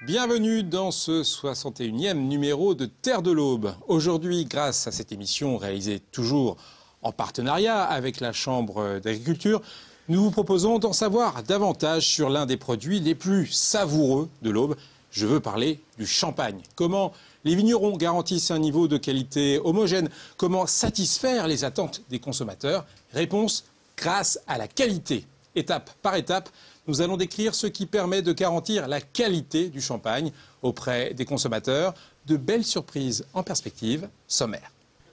Bienvenue dans ce 61e numéro de Terre de l'Aube. Aujourd'hui, grâce à cette émission réalisée toujours en partenariat avec la Chambre d'agriculture, nous vous proposons d'en savoir davantage sur l'un des produits les plus savoureux de l'Aube. Je veux parler du champagne. Comment les vignerons garantissent un niveau de qualité homogène? Comment satisfaire les attentes des consommateurs? Réponse, grâce à la qualité. Étape par étape, nous allons décrire ce qui permet de garantir la qualité du champagne auprès des consommateurs. De belles surprises en perspective, sommaire.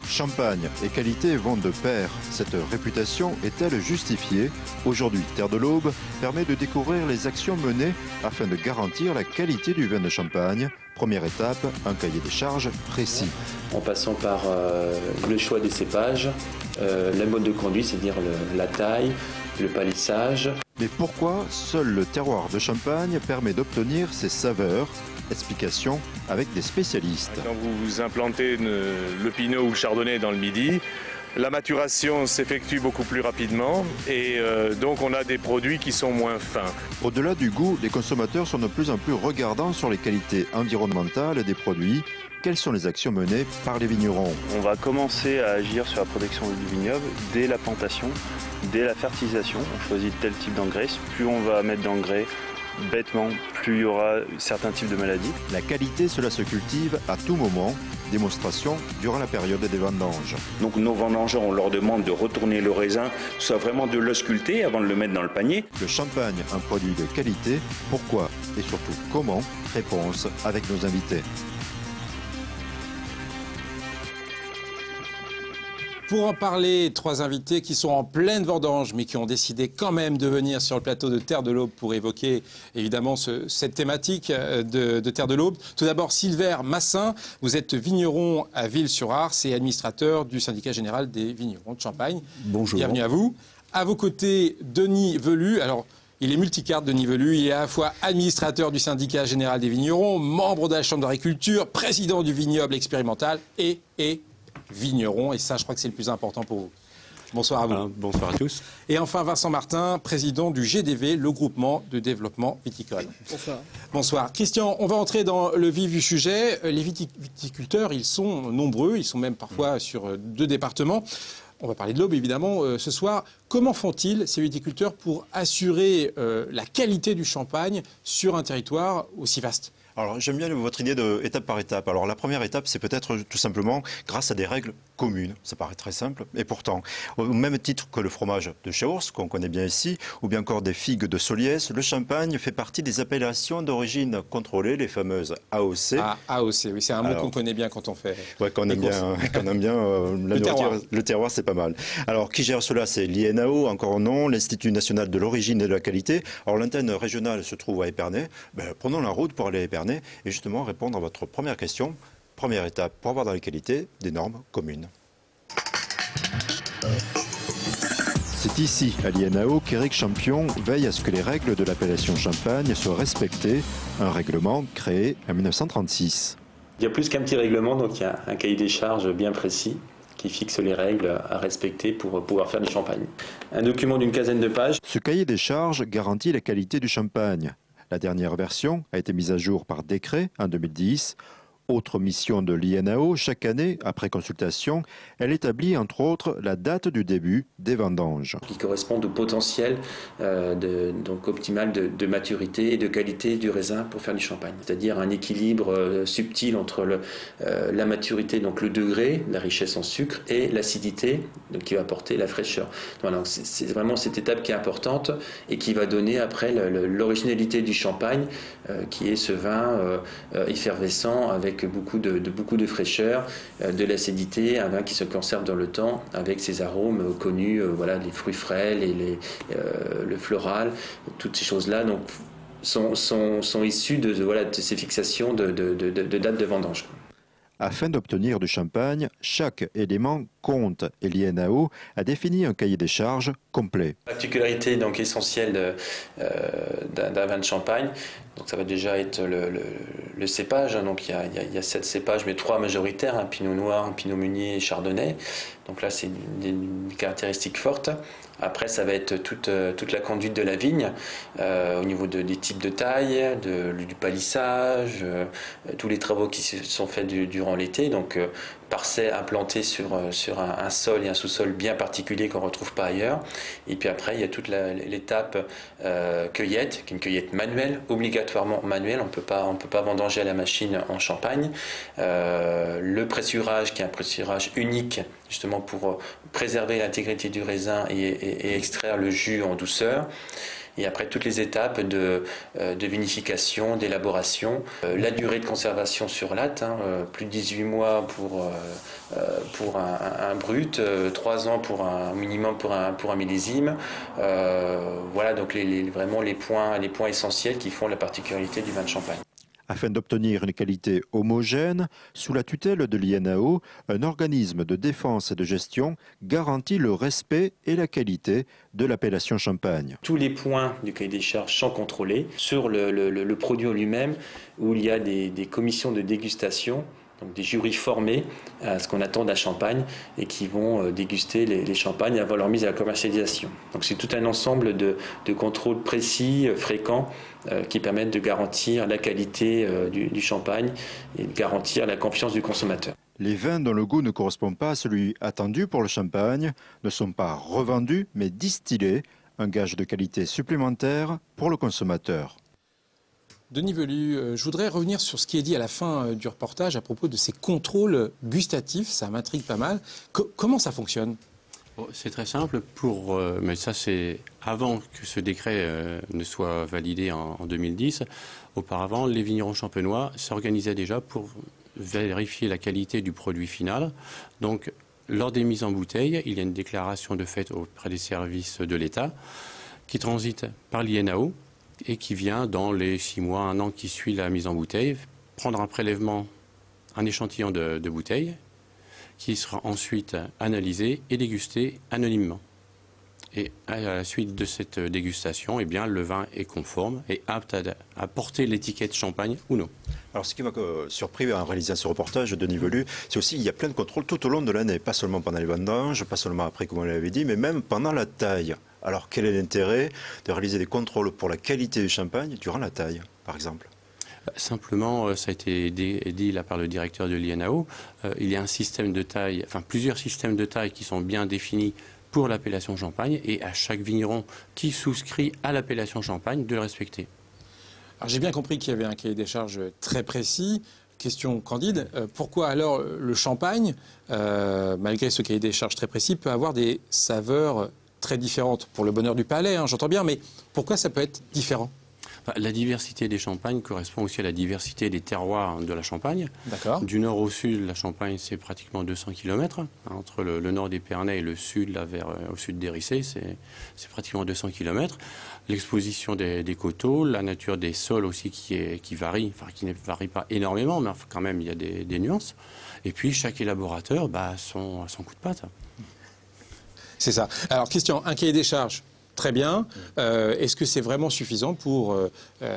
Champagne et qualité vont de pair. Cette réputation est-elle justifiée? Aujourd'hui, Terre de l'Aube permet de découvrir les actions menées afin de garantir la qualité du vin de Champagne. Première étape, un cahier des charges précis. En passant par le choix des cépages, la mode de conduite, c'est-à-dire la taille, le palissage. Mais pourquoi seul le terroir de Champagne permet d'obtenir ces saveurs? Explication avec des spécialistes. Quand vous implantez le pinot ou le chardonnay dans le Midi, la maturation s'effectue beaucoup plus rapidement et donc on a des produits qui sont moins fins. Au-delà du goût, les consommateurs sont de plus en plus regardants sur les qualités environnementales des produits. Quelles sont les actions menées par les vignerons? On va commencer à agir sur la protection du vignoble dès la plantation, dès la fertilisation. On choisit tel type d'engrais. Plus on va mettre d'engrais, bêtement, plus il y aura certains types de maladies. La qualité, cela se cultive à tout moment. Démonstration durant la période des vendanges. Donc nos vendangeurs, on leur demande de retourner le raisin, soit vraiment de l'ausculter avant de le mettre dans le panier. Le champagne, un produit de qualité, pourquoi et surtout comment? Réponse avec nos invités. Pour en parler, trois invités qui sont en pleine vendange, mais qui ont décidé quand même de venir sur le plateau de Terre de l'Aube pour évoquer évidemment cette thématique de Terre de l'Aube. Tout d'abord, Silver Massin, vous êtes vigneron à Ville-sur-Ars et administrateur du syndicat général des vignerons de Champagne. Bonjour. Bienvenue à vous. À vos côtés, Denis Velu. Alors, il est multicarte, Denis Velu. Il est à la fois administrateur du syndicat général des vignerons, membre de la Chambre d'agriculture, président du vignoble expérimental et vigneron, et ça je crois que c'est le plus important pour vous. Bonsoir à vous. Bonsoir à tous. Et enfin Vincent Martin, président du GDV, le groupement de développement viticole. Bonsoir. Bonsoir. Christian, on va entrer dans le vif du sujet. Les viticulteurs, ils sont nombreux, ils sont même parfois sur 2 départements. On va parler de l'Aube évidemment ce soir. Comment font-ils, ces viticulteurs, pour assurer la qualité du champagne sur un territoire aussi vaste? Alors j'aime bien votre idée de étape par étape. Alors la première étape, c'est peut-être tout simplement grâce à des règles communes. Ça paraît très simple, et pourtant, au même titre que le fromage de Chaours, qu'on connaît bien ici, ou bien encore des figues de Soliès, le champagne fait partie des appellations d'origine contrôlée, les fameuses AOC. Ah, AOC, oui, c'est un mot qu'on connaît bien quand on fait. Ouais, qu'on aime bien, la nourriture. Le terroir, c'est pas mal. Alors qui gère cela? C'est l'INAO, encore non, l'Institut national de l'origine et de la qualité. Alors l'antenne régionale se trouve à Épernay. Prenons la route pour aller à Épernay et justement répondre à votre première question. Première étape pour avoir dans la qualité des normes communes. C'est ici, à l'INAO, qu'Éric Champion veille à ce que les règles de l'appellation Champagne soient respectées. Un règlement créé en 1936. Il y a plus qu'un petit règlement, donc il y a un cahier des charges bien précis qui fixe les règles à respecter pour pouvoir faire du champagne. Un document d'une quinzaine de pages. Ce cahier des charges garantit la qualité du champagne. La dernière version a été mise à jour par décret en 2010. Autre mission de l'INAO, chaque année, après consultation, elle établit entre autres la date du début des vendanges. Qui correspondent au potentiel donc optimal de maturité et de qualité du raisin pour faire du champagne. C'est-à-dire un équilibre subtil entre la maturité, donc le degré, la richesse en sucre, et l'acidité, donc qui va apporter la fraîcheur. Voilà, c'est vraiment cette étape qui est importante et qui va donner après l'originalité du champagne, qui est ce vin effervescent avec beaucoup de fraîcheur, de l'acidité, un vin qui se conserve dans le temps avec ses arômes connus, voilà, les fruits frais, le floral, toutes ces choses-là donc sont issues de ces fixations de date de vendange. Afin d'obtenir du champagne, chaque élément compte et l'INAO a défini un cahier des charges complet. La particularité donc essentielle d'un vin de champagne, donc ça va déjà être le cépage. Donc il y a 7 cépages, mais 3 majoritaires, un pinot noir, un pinot meunier et chardonnay. Donc là, c'est une caractéristique forte. Après, ça va être toute la conduite de la vigne, au niveau des types de taille, du palissage, tous les travaux qui se sont faits durant l'été. Donc, parcelles implantées sur un sol et un sous-sol bien particulier qu'on ne retrouve pas ailleurs. Et puis après, il y a toute l'étape cueillette, qui est une cueillette manuelle, obligatoirement manuelle. On ne peut pas vendanger à la machine en Champagne. Le pressurage, qui est un pressurage unique, justement pour préserver l'intégrité du raisin et extraire le jus en douceur. Et après toutes les étapes de vinification, d'élaboration, la durée de conservation sur latte, plus de 18 mois pour un brut, 3 ans pour un minimum pour un millésime. Voilà donc vraiment les points essentiels qui font la particularité du vin de Champagne. Afin d'obtenir une qualité homogène, sous la tutelle de l'INAO, un organisme de défense et de gestion garantit le respect et la qualité de l'appellation Champagne. Tous les points du cahier des charges sont contrôlés. Sur le produit en lui-même, où il y a des commissions de dégustation, donc des jurys formés à ce qu'on attend d'un champagne et qui vont déguster les champagnes avant leur mise à la commercialisation. Donc c'est tout un ensemble de contrôles précis, fréquents, qui permettent de garantir la qualité du champagne et de garantir la confiance du consommateur. Les vins dont le goût ne correspond pas à celui attendu pour le champagne ne sont pas revendus mais distillés, un gage de qualité supplémentaire pour le consommateur. Denis Velu, je voudrais revenir sur ce qui est dit à la fin du reportage à propos de ces contrôles gustatifs. Ça m'intrigue pas mal. Comment ça fonctionne ? C'est très simple, mais ça c'est avant que ce décret ne soit validé en 2010. Auparavant, les vignerons champenois s'organisaient déjà pour vérifier la qualité du produit final. Donc, lors des mises en bouteille, il y a une déclaration de fait auprès des services de l'État qui transite par l'INAO et qui vient dans les 6 mois, 1 an qui suit la mise en bouteille, prendre un prélèvement, un échantillon de bouteille qui sera ensuite analysé et dégusté anonymement. Et à la suite de cette dégustation, eh bien, le vin est conforme et apte à porter l'étiquette champagne ou non. Alors ce qui m'a surpris en réalisant ce reportage, Denis Velu, c'est aussi qu'il y a plein de contrôles tout au long de l'année, pas seulement pendant les vendanges, pas seulement après comme on l'avait dit, mais même pendant la taille. Alors quel est l'intérêt de réaliser des contrôles pour la qualité du champagne durant la taille, par exemple ? Simplement, ça a été dit là par le directeur de l'INAO, il y a un système de taille, enfin plusieurs systèmes de taille qui sont bien définis pour l'appellation Champagne et à chaque vigneron qui souscrit à l'appellation Champagne de le respecter. Alors j'ai bien compris qu'il y avait un cahier des charges très précis. Question candide, pourquoi alors le champagne, malgré ce cahier des charges très précis, peut avoir des saveurs très différentes pour le bonheur du palais, j'entends bien, mais pourquoi ça peut être différent ? La diversité des champagnes correspond aussi à la diversité des terroirs de la Champagne. D'accord. Du nord au sud, la Champagne, c'est pratiquement 200 km. Entre le nord d'Épernay et le sud, là, au sud d'Hérissé, c'est pratiquement 200 km. L'exposition des coteaux, la nature des sols aussi qui varie, enfin qui ne varie pas énormément, mais quand même, il y a des nuances. Et puis, chaque élaborateur a son coup de patte. C'est ça. Alors, question, un cahier des charges. Très bien. Est-ce que c'est vraiment suffisant pour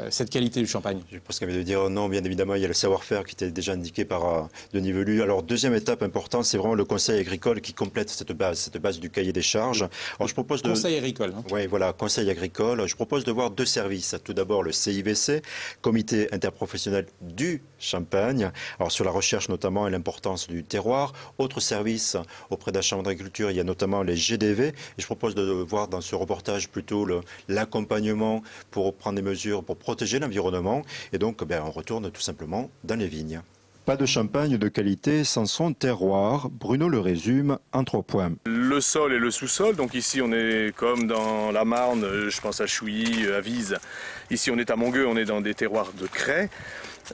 cette qualité du champagne ? Je pense qu'elle vient de dire non, bien évidemment, il y a le savoir-faire qui était déjà indiqué par Denis Velu. Alors, deuxième étape importante, c'est vraiment le conseil agricole qui complète cette base du cahier des charges. Alors, je propose Conseil agricole. Oui, voilà, conseil agricole. Je propose de voir 2 services. Tout d'abord, le CIVC, Comité interprofessionnel du champagne. Alors, sur la recherche notamment et l'importance du terroir. Autre service auprès de la Chambre d'agriculture, il y a notamment les GDV. Et je propose de voir dans ce reportage plutôt l'accompagnement pour prendre des mesures pour protéger l'environnement. Et donc, on retourne tout simplement dans les vignes. Pas de champagne de qualité sans son terroir. Bruno le résume en 3 points. Le sol et le sous-sol. Donc ici, on est comme dans la Marne, je pense à Chouilly, à Vise. Ici, on est à Mongueux, on est dans des terroirs de craie.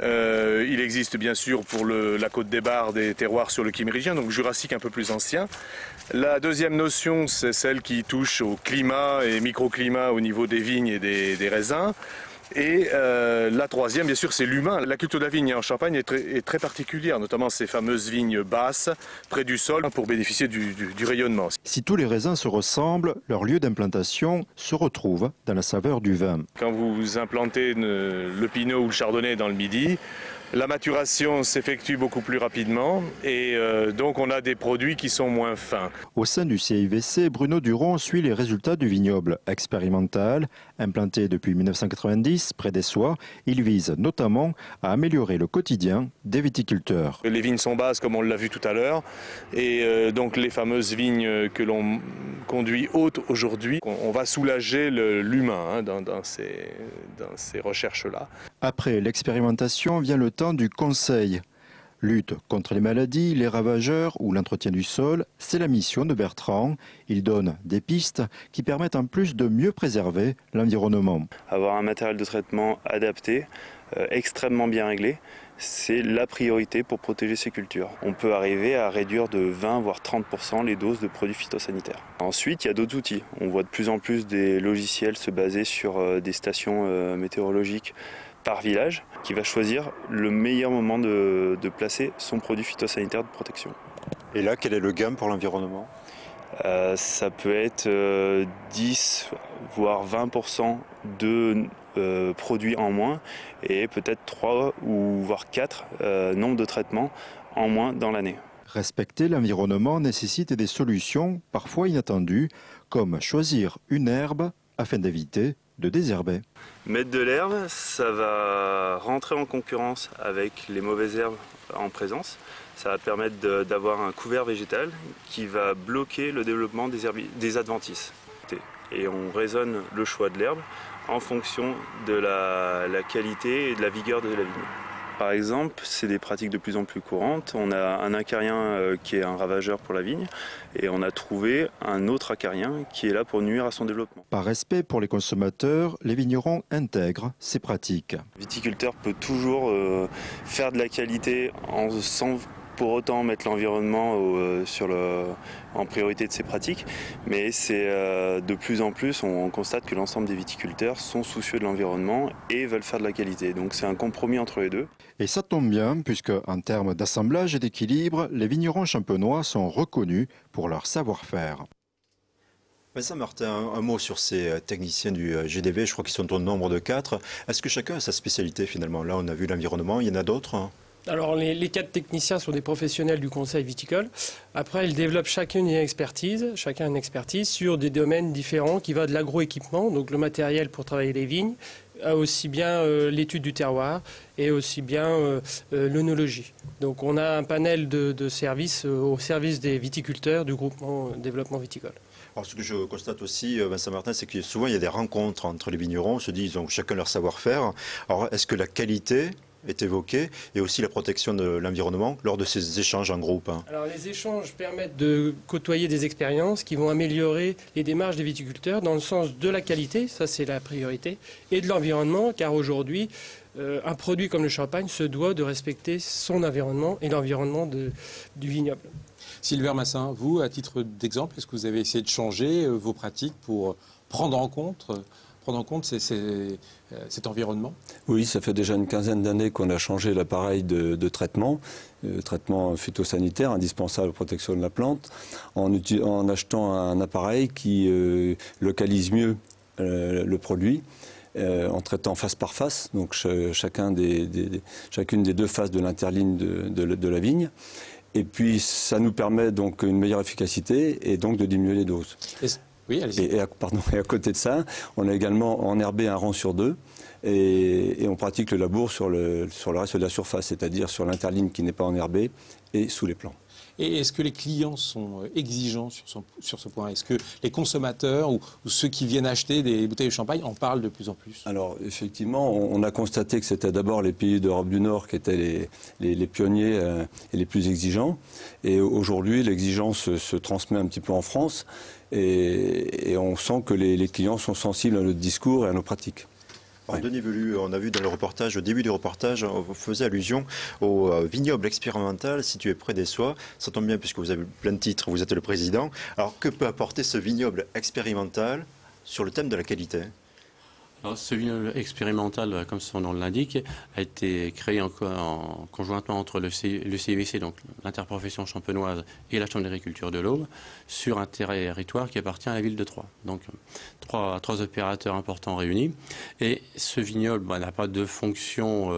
Il existe bien sûr pour la Côte des Barres des terroirs sur le Kimérigien, donc jurassique un peu plus ancien. La deuxième notion, c'est celle qui touche au climat et microclimat au niveau des vignes et des raisins. Et la troisième, bien sûr, c'est l'humain. La culture de la vigne en Champagne est très particulière, notamment ces fameuses vignes basses, près du sol, pour bénéficier du rayonnement. Si tous les raisins se ressemblent, leur lieu d'implantation se retrouve dans la saveur du vin. Quand vous implantez le Pinot ou le Chardonnay dans le Midi, la maturation s'effectue beaucoup plus rapidement et donc on a des produits qui sont moins fins. Au sein du CIVC, Bruno Duron suit les résultats du vignoble expérimental. Implanté depuis 1990 près des Soies, il vise notamment à améliorer le quotidien des viticulteurs. Les vignes sont basses comme on l'a vu tout à l'heure et donc les fameuses vignes que l'on conduit hautes aujourd'hui, on va soulager l'humain dans ces recherches-là. Après l'expérimentation vient le temps du conseil. Lutte contre les maladies, les ravageurs ou l'entretien du sol, c'est la mission de Bertrand. Il donne des pistes qui permettent en plus de mieux préserver l'environnement. Avoir un matériel de traitement adapté, extrêmement bien réglé, c'est la priorité pour protéger ces cultures. On peut arriver à réduire de 20 voire 30% les doses de produits phytosanitaires. Ensuite, il y a d'autres outils. On voit de plus en plus des logiciels se baser sur des stations météorologiques par village, qui va choisir le meilleur moment de placer son produit phytosanitaire de protection. Et là, quel est le gain pour l'environnement ? Ça peut être 10 voire 20% de produits en moins et peut-être 3 ou voire 4 nombres de traitements en moins dans l'année. Respecter l'environnement nécessite des solutions parfois inattendues, comme choisir une herbe afin d'éviter de désherber. Mettre de l'herbe, ça va rentrer en concurrence avec les mauvaises herbes en présence. Ça va permettre d'avoir un couvert végétal qui va bloquer le développement des adventices. Et on raisonne le choix de l'herbe en fonction de la qualité et de la vigueur de la vigne. Par exemple, c'est des pratiques de plus en plus courantes. On a un acarien qui est un ravageur pour la vigne et on a trouvé un autre acarien qui est là pour nuire à son développement. Par respect pour les consommateurs, les vignerons intègrent ces pratiques. Le viticulteur peut toujours faire de la qualité sans pour autant mettre l'environnement en priorité de ses pratiques, mais c'est de plus en plus, on constate que l'ensemble des viticulteurs sont soucieux de l'environnement et veulent faire de la qualité. Donc c'est un compromis entre les deux. Et ça tombe bien, puisque en termes d'assemblage et d'équilibre, les vignerons champenois sont reconnus pour leur savoir-faire. Vincent Martin, un mot sur ces techniciens du GDV, je crois qu'ils sont au nombre de 4. Est-ce que chacun a sa spécialité finalement? Là on a vu l'environnement, il y en a d'autres hein? Alors les 4 techniciens sont des professionnels du conseil viticole. Après, ils développent chacun une expertise sur des domaines différents qui va de l'agroéquipement, donc le matériel pour travailler les vignes, à aussi bien l'étude du terroir et aussi bien l'œnologie. Donc on a un panel de services au service des viticulteurs du groupement développement viticole. Alors ce que je constate aussi, Vincent Martin, c'est que souvent il y a des rencontres entre les vignerons, on se dit ils ont chacun leur savoir-faire. Alors est-ce que la qualité est évoquée et aussi la protection de l'environnement lors de ces échanges en groupe hein? Alors les échanges permettent de côtoyer des expériences qui vont améliorer les démarches des viticulteurs dans le sens de la qualité, ça c'est la priorité, et de l'environnement, car aujourd'hui un produit comme le champagne se doit de respecter son environnement et l'environnement du vignoble. Sylvain Massin, vous, à titre d'exemple, est-ce que vous avez essayé de changer vos pratiques pour prendre en compte cet environnement? Oui, ça fait déjà une quinzaine d'années qu'on a changé l'appareil de traitement, traitement phytosanitaire indispensable à la protection de la plante, en achetant un appareil qui localise mieux le produit. En traitant face par face, donc chacune des 2 faces de l'interligne de la vigne. Et puis ça nous permet donc une meilleure efficacité et donc de diminuer les doses. Oui, allez-y. Et à côté de ça, on a également enherbé un rang sur 2 et on pratique le labour sur le reste de la surface, c'est-à-dire sur l'interligne qui n'est pas enherbée et sous les plants. Et est-ce que les clients sont exigeants sur ce point? Est-ce que les consommateurs ou ceux qui viennent acheter des bouteilles de champagne en parlent de plus en plus? Alors effectivement, on a constaté que c'était d'abord les pays d'Europe du Nord qui étaient les pionniers et les plus exigeants. Et aujourd'hui, l'exigence se transmet un petit peu en France et on sent que les clients sont sensibles à notre discours et à nos pratiques. Alors, Denis Velu, on a vu dans le reportage, au début du reportage, on faisait allusion au vignoble expérimental situé près des Soies. Ça tombe bien puisque vous avez plein de titres, vous êtes le président. Alors que peut apporter ce vignoble expérimental sur le thème de la qualité? Alors, ce vignoble expérimental, comme son nom l'indique, a été créé conjointement entre le CIVC, donc l'interprofession champenoise, et la Chambre d'agriculture de l'Aube, sur un territoire qui appartient à la ville de Troyes. Donc trois opérateurs importants réunis. Et ce vignoble n'a pas de fonction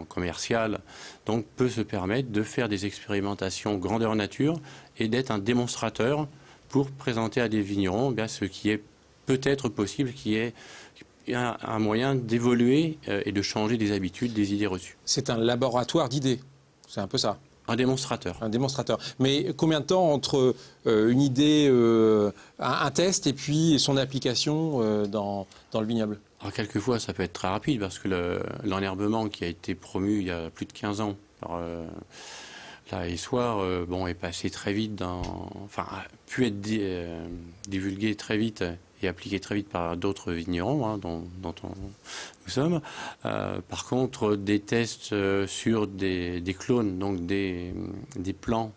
commerciale, donc peut se permettre de faire des expérimentations grandeur nature et d'être un démonstrateur pour présenter à des vignerons ce qui est peut-être possible, qui est un moyen d'évoluer et de changer des habitudes, des idées reçues. C'est un laboratoire d'idées, c'est un peu ça. Un démonstrateur. Un démonstrateur. Mais combien de temps entre une idée, un test et puis son application dans le vignoble? Alors, quelquefois, ça peut être très rapide parce que l'enherbement qui a été promu il y a plus de 15 ans par la Essoir est passé très vite, a pu être divulgué très vite et appliqué très vite par d'autres vignerons dont nous sommes. Par contre, des tests sur des clones, donc des plants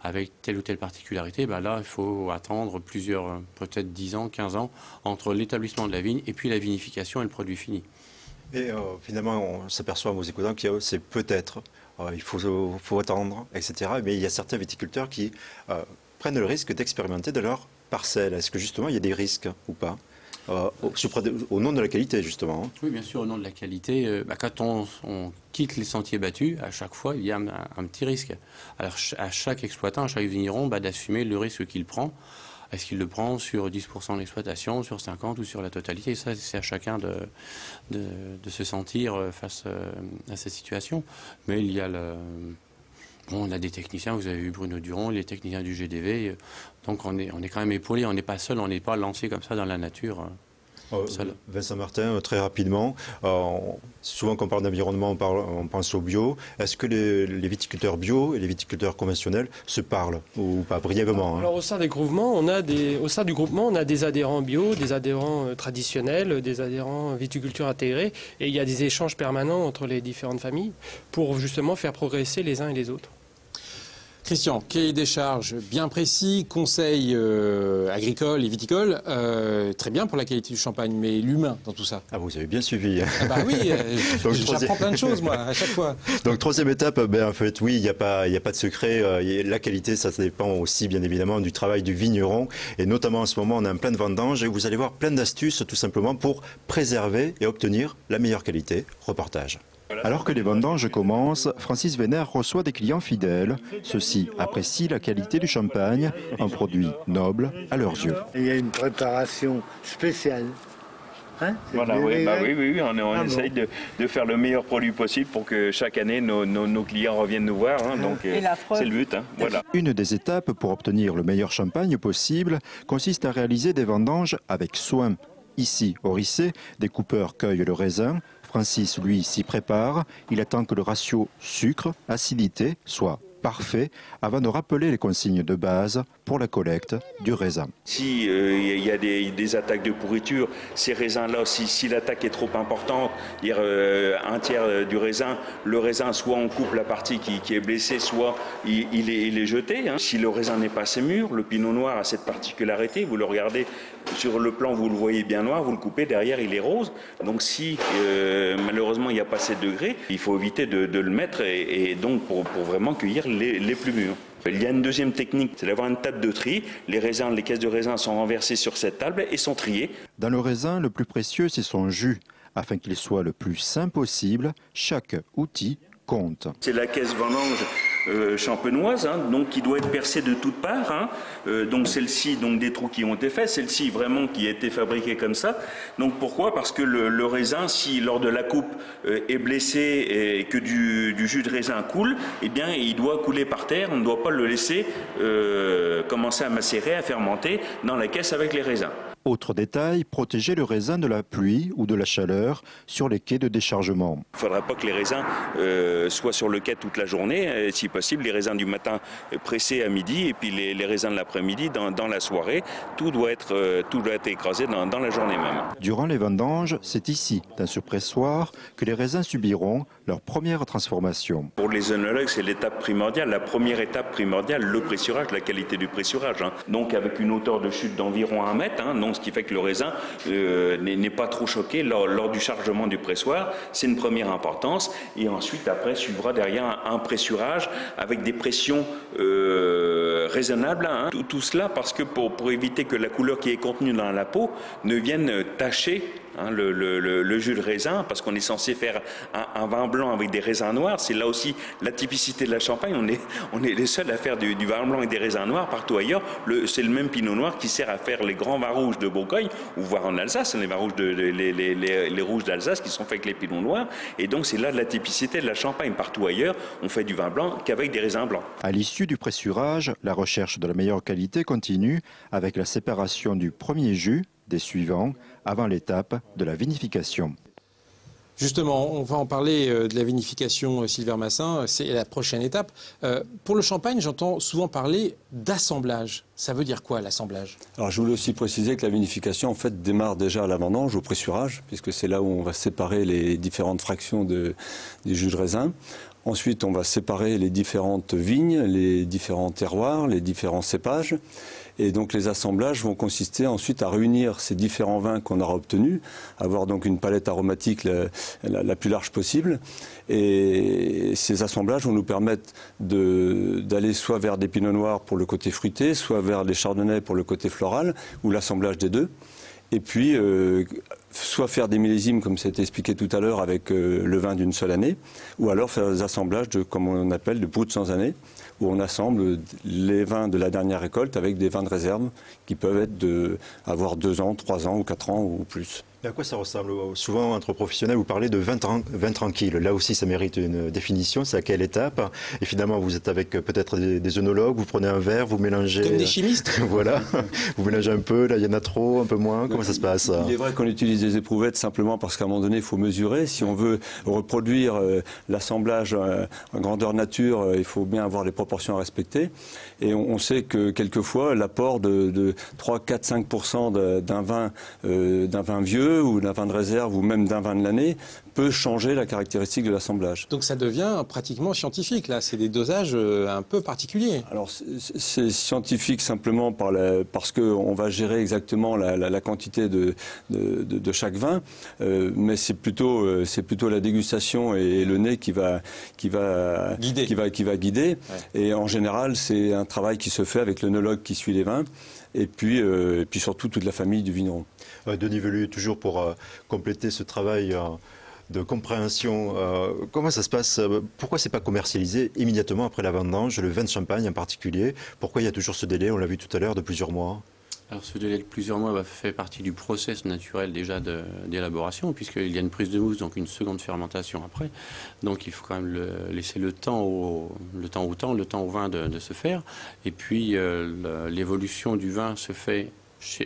avec telle ou telle particularité, là, il faut attendre peut-être 10 ans, 15 ans, entre l'établissement de la vigne et puis la vinification et le produit fini. Et finalement, on s'aperçoit en vous écoutant que c'est peut-être, il faut attendre, etc. Mais il y a certains viticulteurs qui prennent le risque d'expérimenter de leur parcelle. Est-ce que justement il y a des risques ou pas au nom de la qualité, justement? Oui, bien sûr, au nom de la qualité. Quand on quitte les sentiers battus, à chaque fois, il y a un petit risque. Alors, à chaque exploitant, à chaque vigneron, d'assumer le risque qu'il prend. Est-ce qu'il le prend sur 10% de l'exploitation, sur 50% ou sur la totalité? Ça, c'est à chacun de se sentir face à cette situation. Mais il y a on a des techniciens, vous avez vu Bruno Duron, les techniciens du GDV, donc on est quand même épaulé, on n'est pas seul, on n'est pas lancé comme ça dans la nature. Vincent Martin, très rapidement, souvent quand on parle d'environnement, on pense au bio. Est-ce que les viticulteurs bio et les viticulteurs conventionnels se parlent ou pas, brièvement? Alors au sein du groupement, on a des adhérents bio, des adhérents traditionnels, des adhérents viticulture intégrée, et il y a des échanges permanents entre les différentes familles pour justement faire progresser les uns et les autres. Christian, cahier des charges bien précis, conseils agricoles et viticoles, très bien pour la qualité du champagne, mais l'humain dans tout ça. Ah, vous avez bien suivi. Oui, j'apprends plein de choses, moi, à chaque fois. Donc, troisième étape, en fait, oui, il n'y a pas de secret. La qualité, ça dépend aussi, bien évidemment, du travail du vigneron. Et notamment, en ce moment, on est en pleine vendange et vous allez voir plein d'astuces, tout simplement, pour préserver et obtenir la meilleure qualité. Reportage. Alors que les vendanges commencent, Francis Vénère reçoit des clients fidèles. Ceux-ci apprécient la qualité du champagne, un produit noble à leurs yeux. Il y a une préparation spéciale. Voilà, oui, on essaye de faire le meilleur produit possible pour que chaque année nos clients reviennent nous voir. Donc c'est le but. Voilà. Une des étapes pour obtenir le meilleur champagne possible consiste à réaliser des vendanges avec soin. Ici, au Rissé, des coupeurs cueillent le raisin. Francis, lui, s'y prépare. Il attend que le ratio sucre-acidité soit parfait avant de rappeler les consignes de base pour la collecte du raisin. Si il y a des attaques de pourriture, ces raisins-là, si l'attaque est trop importante, un tiers du raisin, le raisin, soit on coupe la partie qui est blessée, soit il est jeté. Si le raisin n'est pas assez mûr, le pinot noir a cette particularité, vous le regardez sur le plan, vous le voyez bien noir, vous le coupez, derrière il est rose. Donc si malheureusement il n'y a pas assez de degrés, il faut éviter de le mettre et donc pour vraiment cueillir les plus mûrs. Il y a une deuxième technique, c'est d'avoir une table de tri. Les caisses de raisins sont renversées sur cette table et sont triées. Dans le raisin, le plus précieux, c'est son jus. Afin qu'il soit le plus sain possible, chaque outil compte. C'est la caisse vendange champenoise, donc qui doit être percée de toutes parts. Donc celle-ci, donc des trous qui ont été faits, celle-ci vraiment qui a été fabriquée comme ça. Donc pourquoi? Parce que le raisin, si lors de la coupe est blessé et que du jus de raisin coule, eh bien il doit couler par terre. On ne doit pas le laisser commencer à macérer, à fermenter dans la caisse avec les raisins. Autre détail, protéger le raisin de la pluie ou de la chaleur sur les quais de déchargement. Il ne faudra pas que les raisins soient sur le quai toute la journée. Si possible, les raisins du matin pressés à midi et puis les raisins de l'après-midi dans la soirée. Tout doit être écrasé dans la journée même. Durant les vendanges, c'est ici, dans ce pressoir, que les raisins subiront leur première transformation. Pour les œnologues, c'est l'étape primordiale. La première étape primordiale, le pressurage, la qualité du pressurage. Donc avec une hauteur de chute d'environ 1 mètre. Donc ce qui fait que le raisin n'est pas trop choqué lors du chargement du pressoir. C'est une première importance. Et ensuite, après, suivra derrière un pressurage avec des pressions raisonnables. Hein. Tout cela parce que pour éviter que la couleur qui est contenue dans la peau ne vienne tacher le jus de raisin, parce qu'on est censé faire un vin blanc avec des raisins noirs. C'est là aussi la typicité de la Champagne. On est les seuls à faire du vin blanc avec des raisins noirs. Partout ailleurs, c'est le même pinot noir qui sert à faire les grands vins rouges de Bourgogne, ou voire en Alsace, les vins rouges les rouges d'Alsace qui sont faits avec les pinots noirs. Et donc c'est là de la typicité de la Champagne. Partout ailleurs, on fait du vin blanc qu'avec des raisins blancs. À l'issue du pressurage, la recherche de la meilleure qualité continue avec la séparation du premier jus des suivants avant l'étape de la vinification. Justement, on va en parler de la vinification, Sylvain Massin, c'est la prochaine étape. Pour le champagne, j'entends souvent parler d'assemblage. Ça veut dire quoi, l'assemblage? Alors, je voulais aussi préciser que la vinification, en fait, démarre déjà à la vendange, au pressurage, puisque c'est là où on va séparer les différentes fractions des jus de raisin. Ensuite, on va séparer les différentes vignes, les différents terroirs, les différents cépages. Et donc les assemblages vont consister ensuite à réunir ces différents vins qu'on aura obtenus, avoir donc une palette aromatique la plus large possible. Et ces assemblages vont nous permettre d'aller soit vers des pinots noirs pour le côté fruité, soit vers des chardonnays pour le côté floral, ou l'assemblage des deux. Et puis, soit faire des millésimes, comme c'était expliqué tout à l'heure, avec le vin d'une seule année, ou alors faire des assemblages comme on appelle, de brut sans année, où on assemble les vins de la dernière récolte avec des vins de réserve qui peuvent être avoir 2 ans, 3 ans ou 4 ans ou plus. Et à quoi ça ressemble? Souvent, entre professionnels, vous parlez de vin tranquille. Là aussi, ça mérite une définition. C'est à quelle étape? Et finalement, vous êtes avec peut-être des œnologues, vous prenez un verre, vous mélangez... Comme des chimistes. Voilà. Vous mélangez un peu, là, il y en a trop, un peu moins. Comment ça se passe? Il est vrai qu'on utilise des éprouvettes simplement parce qu'à un moment donné, il faut mesurer. Si on veut reproduire l'assemblage en grandeur nature, il faut bien avoir les proportions à respecter. Et on sait que quelquefois, l'apport de 3, 4, 5% d'un vin vieux ou d'un vin de réserve ou même d'un vin de l'année peut changer la caractéristique de l'assemblage. Donc ça devient pratiquement scientifique, là. C'est des dosages un peu particuliers. Alors c'est scientifique simplement parce qu'on va gérer exactement la quantité de chaque vin, mais c'est plutôt la dégustation et le nez qui va guider. Ouais. Et en général, c'est un travail qui se fait avec l'œnologue qui suit les vins. Et puis surtout toute la famille du vigneron. Denis Velu, toujours pour compléter ce travail de compréhension, comment ça se passe? Pourquoi c'est pas commercialisé immédiatement après la vendange, le vin de Champagne en particulier? Pourquoi il y a toujours ce délai, on l'a vu tout à l'heure, de plusieurs mois? Alors ce délai de plusieurs mois fait partie du process naturel déjà d'élaboration, puisqu'il y a une prise de mousse, donc une seconde fermentation après. Donc il faut quand même laisser le temps au vin de se faire. Et puis l'évolution du vin se fait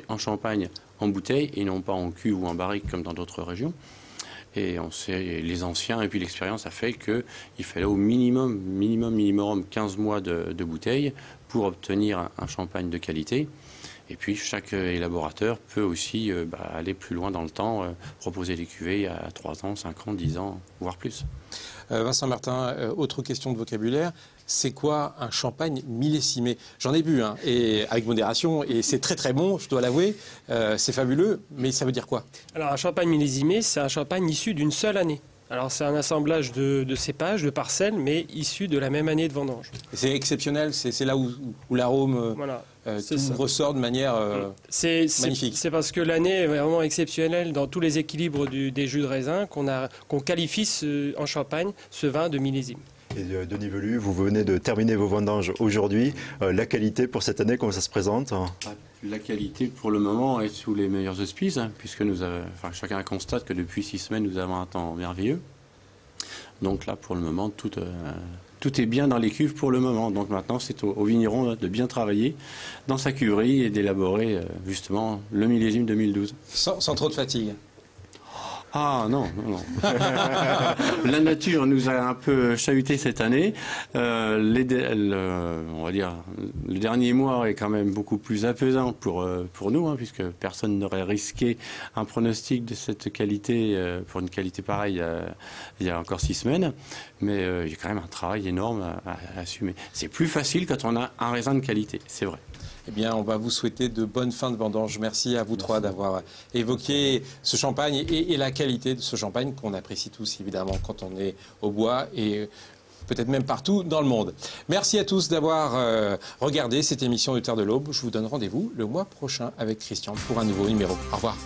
en Champagne en bouteille et non pas en cuve ou en barrique comme dans d'autres régions. Et on sait, les anciens et puis l'expérience a fait qu'il fallait au minimum 15 mois de bouteille pour obtenir un champagne de qualité. Et puis chaque élaborateur peut aussi aller plus loin dans le temps, proposer des cuvées à 3 ans, 5 ans, 10 ans, voire plus. Vincent Martin, autre question de vocabulaire. C'est quoi un champagne millésimé? J'en ai bu, et avec modération, et c'est très très bon, je dois l'avouer. C'est fabuleux, mais ça veut dire quoi? Alors un champagne millésimé, c'est un champagne issu d'une seule année. Alors c'est un assemblage de cépages, de parcelles, mais issus de la même année de vendange. C'est exceptionnel, c'est là où l'arôme ressort de manière magnifique. C'est parce que l'année est vraiment exceptionnelle dans tous les équilibres des jus de raisin qu'on qualifie en Champagne ce vin de millésime. Et Denis Velu, vous venez de terminer vos vendanges aujourd'hui. La qualité pour cette année, comment ça se présente? La qualité, pour le moment, est sous les meilleurs auspices, puisque chacun constate que depuis 6 semaines, nous avons un temps merveilleux. Donc là, pour le moment, tout est bien dans les cuves pour le moment. Donc maintenant, c'est au vigneron de bien travailler dans sa cuverie et d'élaborer justement le millésime 2012. Sans trop de fatigue. Ah non. La nature nous a un peu chahuté cette année. On va dire, le dernier mois est quand même beaucoup plus apaisant pour nous, puisque personne n'aurait risqué un pronostic de cette qualité pour une qualité pareille il y a encore 6 semaines. Mais il y a quand même un travail énorme à assumer. C'est plus facile quand on a un raisin de qualité, c'est vrai. eh bien, on va vous souhaiter de bonnes fins de vendange. Merci à vous trois d'avoir évoqué ce champagne et la qualité de ce champagne qu'on apprécie tous, évidemment, quand on est au bois et peut-être même partout dans le monde. Merci à tous d'avoir regardé cette émission de Terre de l'Aube. Je vous donne rendez-vous le mois prochain avec Christian pour un nouveau numéro. Au revoir.